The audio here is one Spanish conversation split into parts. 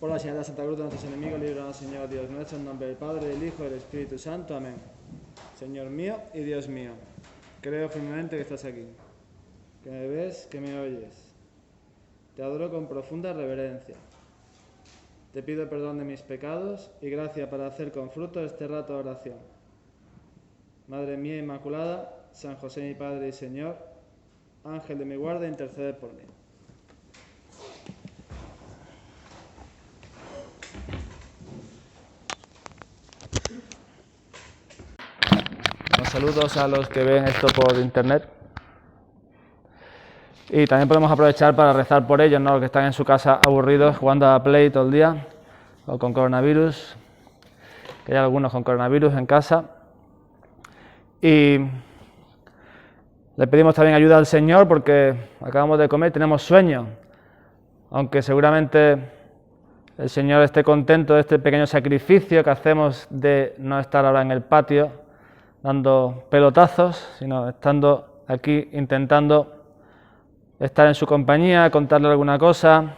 Por la señal de Santa Cruz de nuestros enemigos, líbranos, Señor Dios nuestro, en nombre del Padre, del Hijo y del Espíritu Santo. Amén. Señor mío y Dios mío, creo firmemente que estás aquí, que me ves, que me oyes. Te adoro con profunda reverencia. Te pido perdón de mis pecados y gracia para hacer con fruto este rato de oración. Madre mía Inmaculada, San José mi Padre y Señor, Ángel de mi guarda, intercede por mí. Saludos a los que ven esto por internet. Y también podemos aprovechar para rezar por ellos, ¿no? Los que están en su casa aburridos jugando a Play todo el día o con coronavirus, que hay algunos con coronavirus en casa. Y le pedimos también ayuda al Señor porque acabamos de comer y tenemos sueño, aunque seguramente el Señor esté contento de este pequeño sacrificio que hacemos de no estar ahora en el patio dando pelotazos, sino estando aquí intentando estar en su compañía, contarle alguna cosa,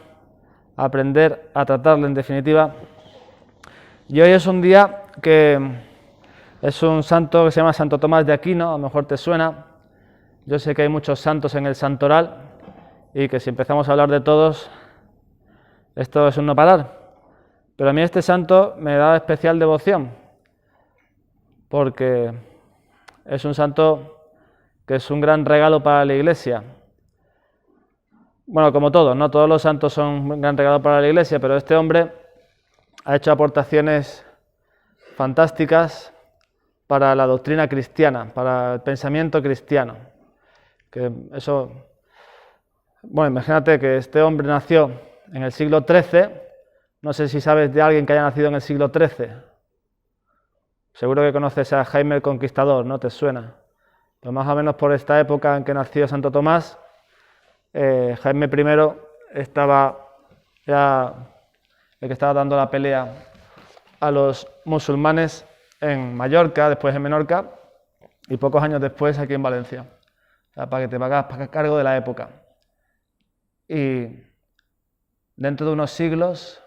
aprender a tratarle en definitiva. Y hoy es un día que es un santo que se llama Santo Tomás de Aquino, a lo mejor te suena. Yo sé que hay muchos santos en el santoral y que si empezamos a hablar de todos, esto es un no parar. Pero a mí este santo me da especial devoción, porque es un santo que es un gran regalo para la Iglesia. Bueno, como todos, no todos los santos son un gran regalo para la Iglesia, pero este hombre ha hecho aportaciones fantásticas para la doctrina cristiana, para el pensamiento cristiano. Que eso, bueno, imagínate que este hombre nació en el siglo XIII, no sé si sabes de alguien que haya nacido en el siglo XIII. Seguro que conoces a Jaime el Conquistador, ¿no? ¿Te suena? Pues más o menos por esta época en que nació Santo Tomás, Jaime I estaba ya el que estaba dando la pelea a los musulmanes en Mallorca, después en Menorca y pocos años después aquí en Valencia. O sea, para que te hagas cargo de la época. Y dentro de unos siglos,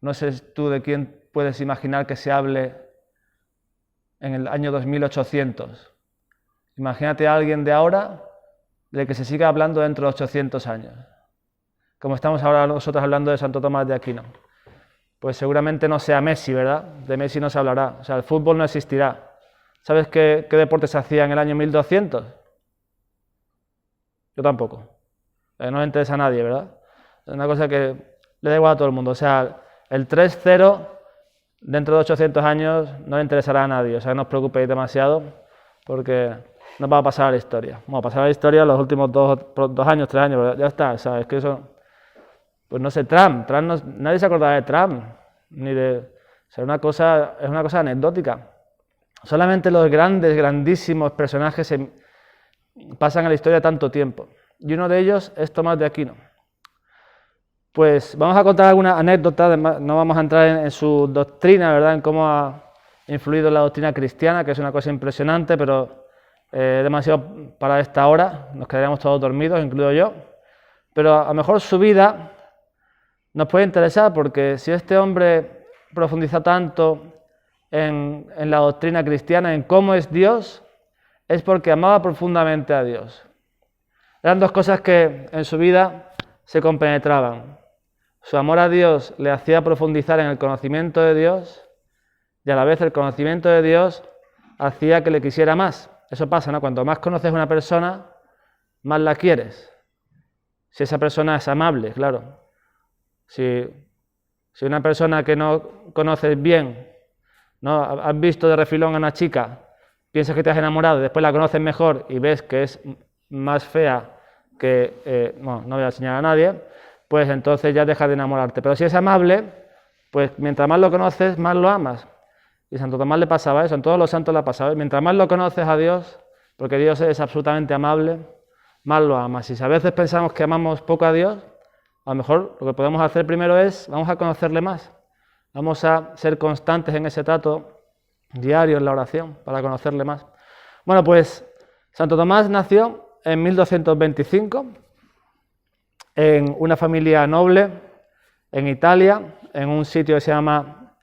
no sé tú de quién puedes imaginar que se hable en el año 2800. Imagínate a alguien de ahora de que se siga hablando dentro de 800 años. Como estamos ahora nosotros hablando de Santo Tomás de Aquino. Pues seguramente no sea Messi, ¿verdad? De Messi no se hablará. O sea, el fútbol no existirá. ¿Sabes qué deporte se hacía en el año 1200? Yo tampoco. No le interesa a nadie, ¿verdad? Es una cosa que le da igual a todo el mundo. O sea, el 3-0 dentro de 800 años no le interesará a nadie. O sea, no os preocupéis demasiado porque no va a pasar a la historia. Bueno, pasar a la historia los últimos 2 años, 3 años, ¿verdad? Ya está. O sea, es que eso... Pues no sé, Trump no, nadie se acordará de Trump, ni de... O sea, es una cosa anecdótica. Solamente los grandísimos personajes pasan a la historia tanto tiempo. Y uno de ellos es Tomás de Aquino. Pues vamos a contar alguna anécdota, no vamos a entrar en su doctrina, ¿verdad? En cómo ha influido en la doctrina cristiana, que es una cosa impresionante, pero demasiado para esta hora, nos quedaríamos todos dormidos, incluido yo. Pero a lo mejor su vida nos puede interesar, porque si este hombre profundiza tanto en la doctrina cristiana, en cómo es Dios, es porque amaba profundamente a Dios. Eran dos cosas que en su vida se compenetraban. Su amor a Dios le hacía profundizar en el conocimiento de Dios y a la vez el conocimiento de Dios hacía que le quisiera más. Eso pasa, ¿no? Cuanto más conoces a una persona, más la quieres. Si esa persona es amable, claro. Si una persona que no conoces bien, ¿no? Has visto de refilón a una chica, piensas que te has enamorado, después la conoces mejor y ves que es más fea que, no voy a enseñar a nadie, pues entonces ya dejas de enamorarte. Pero si es amable, pues mientras más lo conoces, más lo amas. Y a Santo Tomás le pasaba eso, en todos los santos le ha pasado. Mientras más lo conoces a Dios, porque Dios es absolutamente amable, más lo amas. Y si a veces pensamos que amamos poco a Dios, a lo mejor lo que podemos hacer primero es, vamos a conocerle más. Vamos a ser constantes en ese trato diario en la oración para conocerle más. Bueno, pues Santo Tomás nació en 1225 en una familia noble en Italia, en un sitio que se llama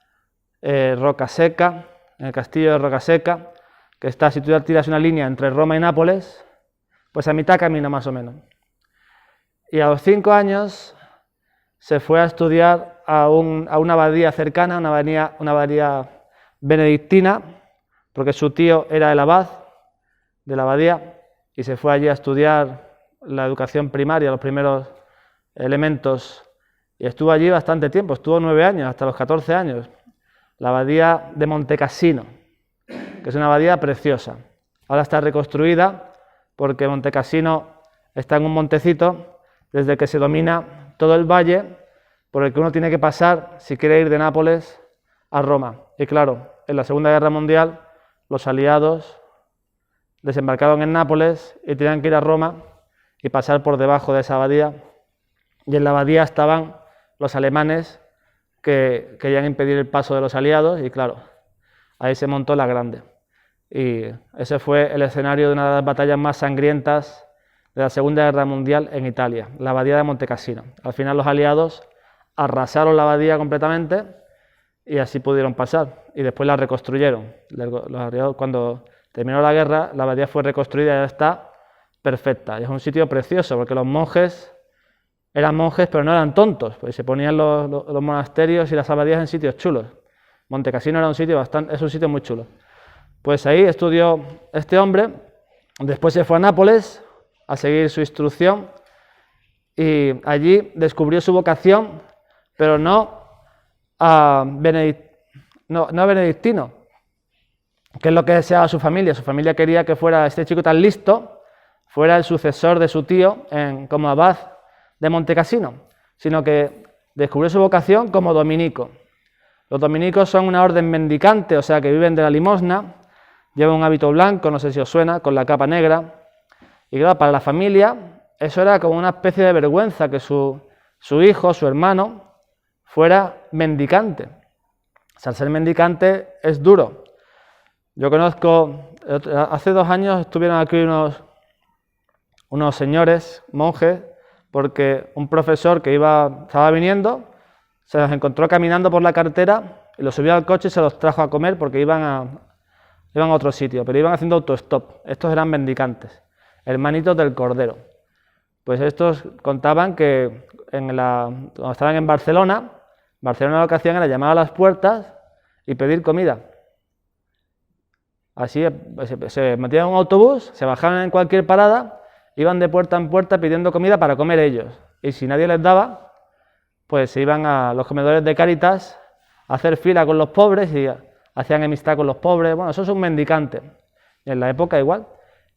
Rocaseca, en el castillo de Rocaseca, que está, si tú tiras una línea entre Roma y Nápoles, pues a mitad camino más o menos. Y a los 5 años se fue a estudiar a una abadía cercana, una abadía benedictina, porque su tío era el abad de la abadía, y se fue allí a estudiar la educación primaria, los primeros elementos, y estuvo allí bastante tiempo, estuvo 9 años, hasta los 14 años, la abadía de Montecassino, que es una abadía preciosa. Ahora está reconstruida porque Montecassino está en un montecito desde que se domina todo el valle por el que uno tiene que pasar si quiere ir de Nápoles a Roma. Y claro, en la Segunda Guerra Mundial los aliados desembarcaron en Nápoles y tenían que ir a Roma y pasar por debajo de esa abadía. Y en la abadía estaban los alemanes que querían impedir el paso de los aliados y claro, ahí se montó la grande. Y ese fue el escenario de una de las batallas más sangrientas de la Segunda Guerra Mundial en Italia, la abadía de Montecassino. Al final los aliados arrasaron la abadía completamente y así pudieron pasar. Y después la reconstruyeron. Los aliados, cuando terminó la guerra, la abadía fue reconstruida y ya está perfecta. Y es un sitio precioso porque los monjes eran monjes pero no eran tontos, pues se ponían los monasterios y las abadías en sitios chulos. Montecassino era es un sitio muy chulo. Pues ahí estudió este hombre, después se fue a Nápoles a seguir su instrucción y allí descubrió su vocación, pero no a benedictino, que es lo que deseaba su familia. Su familia quería que fuera este chico tan listo, fuera el sucesor de su tío como abad de Montecassino, sino que descubrió su vocación como dominico. Los dominicos son una orden mendicante, o sea que viven de la limosna, llevan un hábito blanco, no sé si os suena, con la capa negra, y claro, para la familia eso era como una especie de vergüenza que su hijo, su hermano, fuera mendicante. O sea, ser mendicante es duro. Yo conozco, hace 2 años estuvieron aquí unos señores, monjes, porque un profesor que estaba viniendo, se los encontró caminando por la carretera y los subió al coche y se los trajo a comer porque iban a otro sitio, pero iban haciendo autostop. Estos eran mendicantes, hermanitos del Cordero. Pues estos contaban que cuando estaban en Barcelona lo que hacían era llamar a las puertas y pedir comida. Así se metían en un autobús, se bajaban en cualquier parada, iban de puerta en puerta pidiendo comida para comer ellos. Y si nadie les daba, pues se iban a los comedores de Cáritas a hacer fila con los pobres y hacían amistad con los pobres. Bueno, eso es un mendicante. Y en la época igual.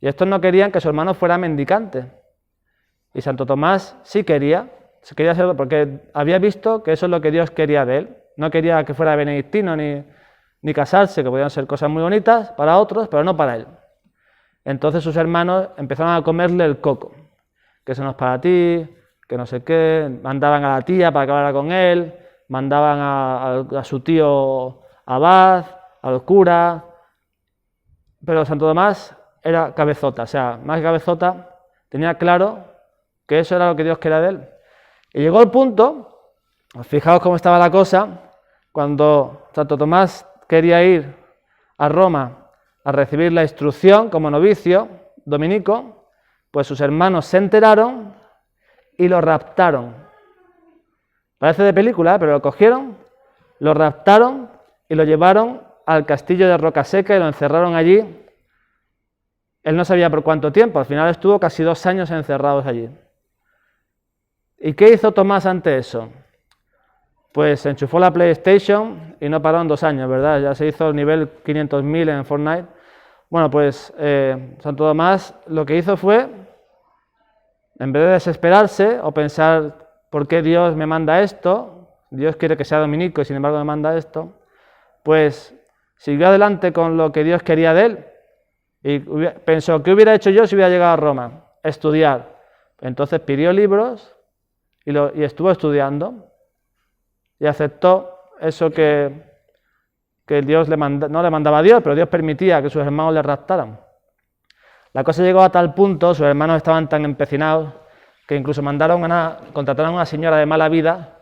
Y estos no querían que su hermano fuera mendicante. Y Santo Tomás sí quería hacerlo porque había visto que eso es lo que Dios quería de él. No quería que fuera benedictino ni casarse, que podían ser cosas muy bonitas para otros, pero no para él. Entonces sus hermanos empezaron a comerle el coco. Que eso no es para ti, que no sé qué. Mandaban a la tía para que hablara con él, mandaban a su tío abad, al cura. Pero Santo Tomás era cabezota, o sea, más que cabezota, tenía claro que eso era lo que Dios quería de él. Y llegó el punto, fijaos cómo estaba la cosa, cuando Santo Tomás quería ir a Roma a recibir la instrucción como novicio dominico, pues sus hermanos se enteraron y lo raptaron. Parece de película, pero lo cogieron, lo raptaron y lo llevaron al castillo de Rocaseca y lo encerraron allí. Él no sabía por cuánto tiempo, al final estuvo casi 2 años encerrados allí. ¿Y qué hizo Tomás ante eso? Pues enchufó la PlayStation y no paró en 2 años, ¿verdad? Ya se hizo el nivel 500.000 en Fortnite. Bueno, pues Santo Tomás lo que hizo fue, en vez de desesperarse o pensar, ¿por qué Dios me manda esto? Dios quiere que sea dominico y sin embargo me manda esto. Pues siguió adelante con lo que Dios quería de él y pensó, ¿qué hubiera hecho yo si hubiera llegado a Roma? Estudiar. Entonces pidió libros y estuvo estudiando y aceptó eso que Dios no le mandaba a Dios, pero Dios permitía que sus hermanos le raptaran. La cosa llegó a tal punto, sus hermanos estaban tan empecinados, que incluso contrataron a una señora de mala vida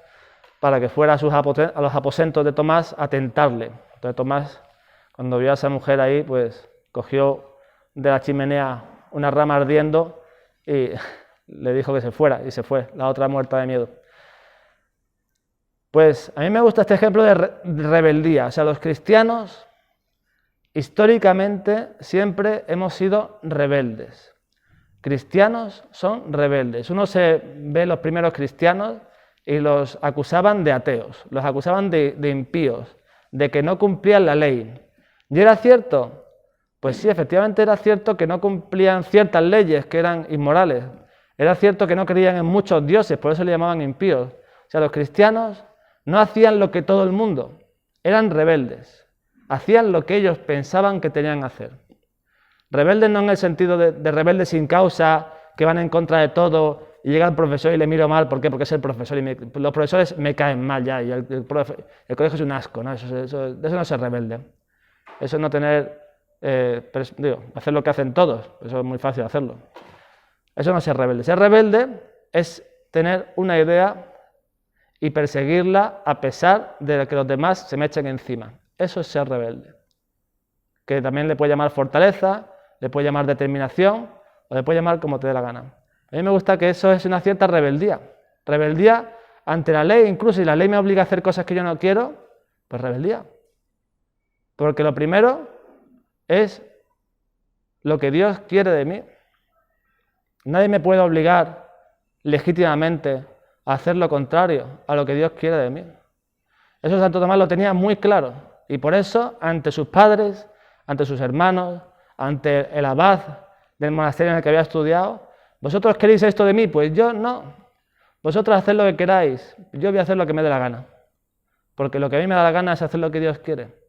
para que fuera a los aposentos de Tomás a tentarle. Entonces Tomás, cuando vio a esa mujer ahí, pues cogió de la chimenea una rama ardiendo y le dijo que se fuera, y se fue, la otra muerta de miedo. Pues a mí me gusta este ejemplo de rebeldía. O sea, los cristianos históricamente siempre hemos sido rebeldes. Cristianos son rebeldes. Uno se ve los primeros cristianos y los acusaban de ateos, los acusaban de impíos, de que no cumplían la ley. ¿Y era cierto? Pues sí, efectivamente era cierto que no cumplían ciertas leyes que eran inmorales. Era cierto que no creían en muchos dioses, por eso le llamaban impíos. O sea, los cristianos no hacían lo que todo el mundo, eran rebeldes. Hacían lo que ellos pensaban que tenían que hacer. Rebeldes no en el sentido de rebeldes sin causa, que van en contra de todo, y llega el profesor y le miro mal, ¿por qué? Porque es el profesor, y los profesores me caen mal ya, y el colegio es un asco, ¿no? Eso no es ser rebelde. Eso es no tener, hacer lo que hacen todos, eso es muy fácil hacerlo. Eso no es ser rebelde. Ser rebelde es tener una idea y perseguirla a pesar de que los demás se me echen encima. Eso es ser rebelde. Que también le puede llamar fortaleza, le puede llamar determinación, o le puede llamar como te dé la gana. A mí me gusta que eso es una cierta rebeldía. Rebeldía ante la ley, incluso si la ley me obliga a hacer cosas que yo no quiero, pues rebeldía. Porque lo primero es lo que Dios quiere de mí. Nadie me puede obligar legítimamente a hacer lo contrario a lo que Dios quiere de mí. Eso Santo Tomás lo tenía muy claro. Y por eso, ante sus padres, ante sus hermanos, ante el abad del monasterio en el que había estudiado, ¿vosotros queréis esto de mí? Pues yo no. Vosotros haced lo que queráis, yo voy a hacer lo que me dé la gana. Porque lo que a mí me da la gana es hacer lo que Dios quiere.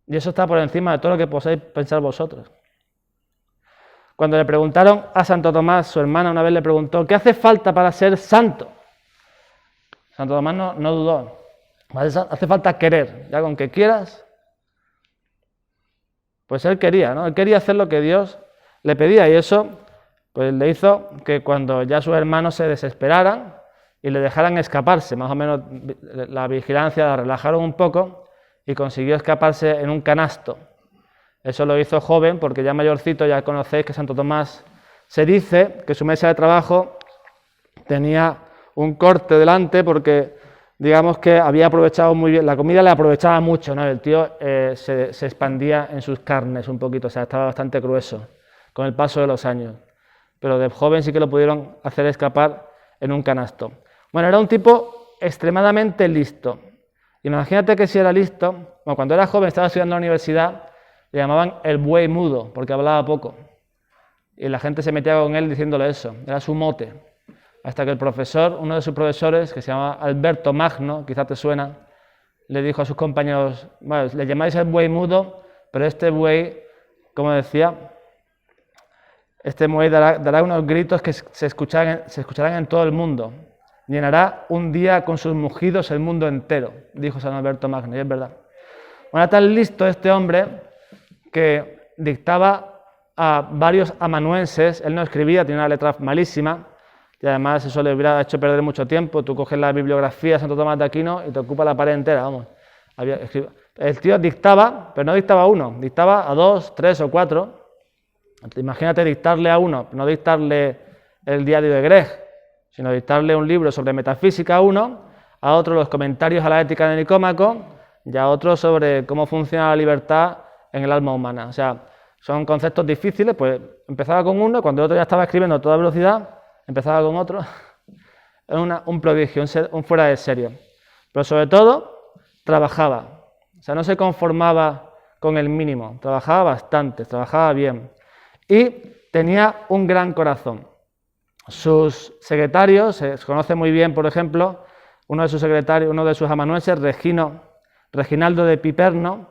Y eso está por encima de todo lo que podáis pensar vosotros. Cuando le preguntaron a Santo Tomás, su hermana una vez le preguntó, ¿qué hace falta para ser santo? Santo Tomás no dudó. Hace falta querer, ya con que quieras. Pues él quería, ¿no? Él quería hacer lo que Dios le pedía y eso pues le hizo que cuando ya sus hermanos se desesperaran y le dejaran escaparse, más o menos la vigilancia la relajaron un poco y consiguió escaparse en un canasto. Eso lo hizo joven porque ya mayorcito, ya conocéis que Santo Tomás se dice que su mesa de trabajo tenía un corte delante porque digamos que había aprovechado muy bien, la comida le aprovechaba mucho, ¿no? El tío se expandía en sus carnes un poquito, o sea, estaba bastante grueso con el paso de los años. Pero de joven sí que lo pudieron hacer escapar en un canasto. Bueno, era un tipo extremadamente listo. Imagínate que si era listo, bueno, cuando era joven, estaba estudiando en la universidad, le llamaban el buey mudo, porque hablaba poco. Y la gente se metía con él diciéndole eso, era su mote. Hasta que el profesor, uno de sus profesores, que se llama Alberto Magno, quizá te suena, le dijo a sus compañeros, bueno, le llamáis el buey mudo, pero este buey, como decía, este buey dará unos gritos que se escucharán en todo el mundo. Llenará un día con sus mugidos el mundo entero, dijo San Alberto Magno, y es verdad. Bueno, era tan listo este hombre que dictaba a varios amanuenses, él no escribía, tenía una letra malísima, y además eso le hubiera hecho perder mucho tiempo. Tú coges la bibliografía de Santo Tomás de Aquino y te ocupa la pared entera, vamos. El tío dictaba, pero no dictaba a uno, dictaba a 2, 3 o 4. Imagínate dictarle a uno, no dictarle el diario de Greg, sino dictarle un libro sobre metafísica a uno, a otro los comentarios a la ética de Nicómaco y a otro sobre cómo funciona la libertad en el alma humana. O sea, son conceptos difíciles, pues empezaba con uno, cuando el otro ya estaba escribiendo a toda velocidad, empezaba con otro. Es un prodigio, un fuera de serie. Pero sobre todo, trabajaba. O sea, no se conformaba con el mínimo, trabajaba bastante, trabajaba bien. Y tenía un gran corazón. Sus secretarios, se conoce muy bien, por ejemplo, uno de sus secretarios, uno de sus amanuenses, Reginaldo de Piperno,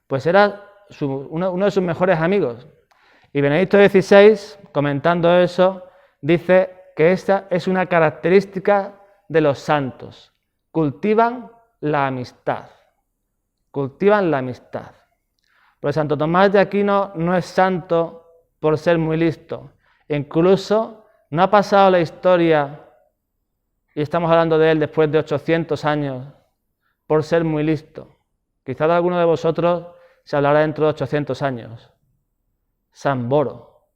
pues era uno de sus mejores amigos. Y Benedicto XVI, comentando eso, dice que esta es una característica de los santos. Cultivan la amistad. Cultivan la amistad. Pero Santo Tomás de Aquino no es santo por ser muy listo. Incluso no ha pasado la historia y estamos hablando de él después de 800 años, por ser muy listo. Quizás de alguno de vosotros se hablará dentro de 800 años. San Boro,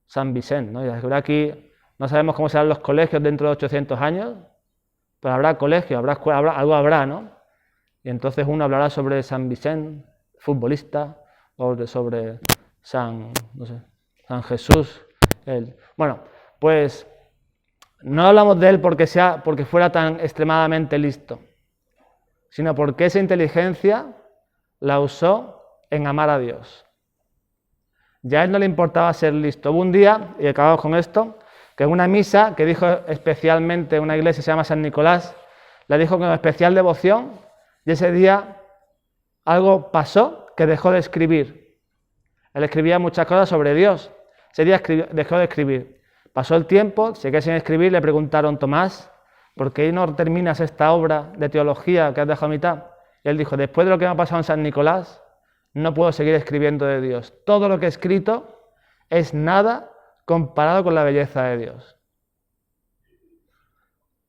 San Vicente, ¿no? Y aquí no sabemos cómo serán los colegios dentro de 800 años, pero habrá colegio, habrá escuela, algo habrá, ¿no? Y entonces uno hablará sobre San Vicente, futbolista, o sobre San Jesús. Bueno, pues no hablamos de él porque fuera tan extremadamente listo, sino porque esa inteligencia la usó en amar a Dios. Ya a él no le importaba ser listo. Hubo un día, y acabamos con esto, que en una misa que dijo especialmente una iglesia que se llama San Nicolás, le dijo con especial devoción, y ese día algo pasó que dejó de escribir. Él escribía muchas cosas sobre Dios. Ese día dejó de escribir. Pasó el tiempo, se quedó sin escribir, le preguntaron: Tomás, ¿por qué no terminas esta obra de teología que has dejado a mitad? Y él dijo: después de lo que me ha pasado en San Nicolás, no puedo seguir escribiendo de Dios. Todo lo que he escrito es nada comparado con la belleza de Dios.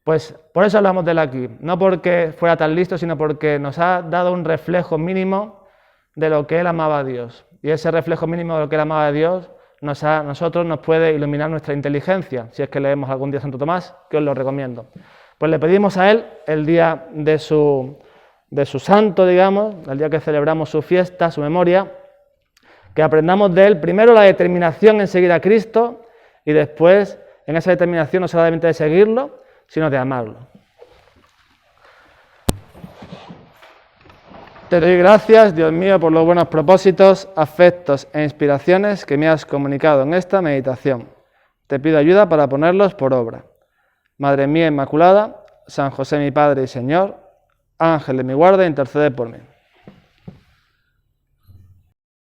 Pues por eso hablamos de él aquí, no porque fuera tan listo, sino porque nos ha dado un reflejo mínimo de lo que él amaba a Dios. Y ese reflejo mínimo de lo que él amaba a Dios nosotros nos puede iluminar nuestra inteligencia, si es que leemos algún día Santo Tomás, que os lo recomiendo. Pues le pedimos a él, el día de su santo, digamos, el día que celebramos su fiesta, su memoria, que aprendamos de él primero la determinación en seguir a Cristo y después en esa determinación no solamente de seguirlo, sino de amarlo. Te doy gracias, Dios mío, por los buenos propósitos, afectos e inspiraciones que me has comunicado en esta meditación. Te pido ayuda para ponerlos por obra. Madre mía Inmaculada, San José mi Padre y Señor, Ángel de mi guarda, intercede por mí.